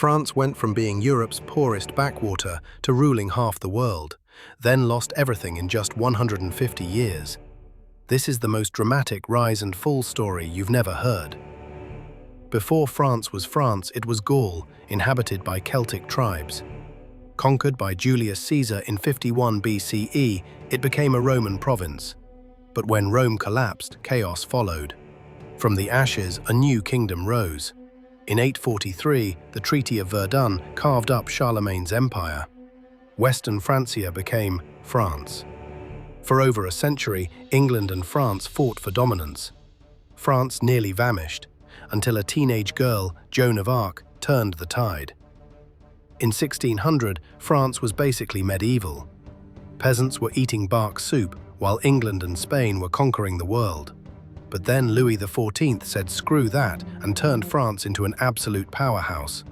France went from being Europe's poorest backwater to ruling half the world, then lost everything in just 150 years. This is the most dramatic rise and fall story you've never heard. Before France was France, it was Gaul, inhabited by Celtic tribes. Conquered by Julius Caesar in 51 BCE, it became a Roman province. But when Rome collapsed, chaos followed. From the ashes, a new kingdom rose. In 843, the Treaty of Verdun carved up Charlemagne's empire. Western Francia became France. For over a century, England and France fought for dominance. France nearly vanished, until a teenage girl, Joan of Arc, turned the tide. In 1600, France was basically medieval. Peasants were eating bark soup, while England and Spain were conquering the world. But then Louis XIV said screw that and turned France into an absolute powerhouse.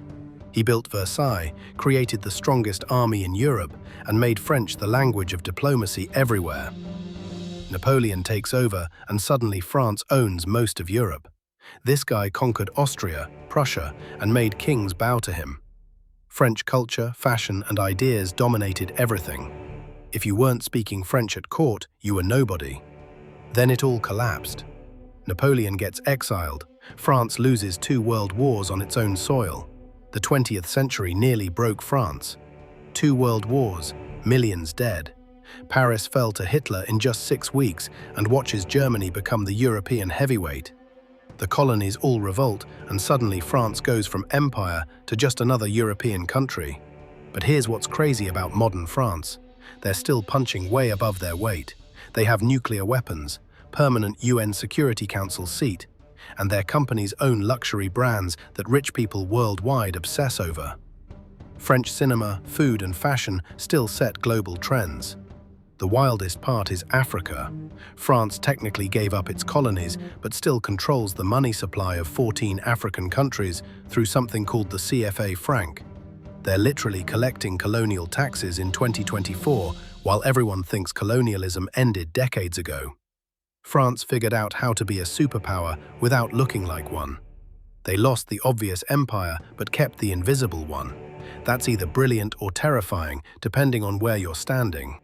He built Versailles, created the strongest army in Europe, and made French the language of diplomacy everywhere. Napoleon takes over, and suddenly France owns most of Europe. This guy conquered Austria, Prussia, and made kings bow to him. French culture, fashion, and ideas dominated everything. If you weren't speaking French at court, you were nobody. Then it all collapsed. Napoleon gets exiled. France loses 2 world wars on its own soil. The 20th century nearly broke France. 2 world wars, millions dead. Paris fell to Hitler in just 6 weeks and watches Germany become the European heavyweight. The colonies all revolt, and suddenly France goes from empire to just another European country. But here's what's crazy about modern France. They're still punching way above their weight. They have nuclear weapons, permanent UN Security Council seat, and their companies own luxury brands that rich people worldwide obsess over. French cinema, food, and fashion still set global trends. The wildest part is Africa. France technically gave up its colonies, but still controls the money supply of 14 African countries through something called the CFA franc. They're literally collecting colonial taxes in 2024, while everyone thinks colonialism ended decades ago. France figured out how to be a superpower without looking like one. They lost the obvious empire, but kept the invisible one. That's either brilliant or terrifying, depending on where you're standing.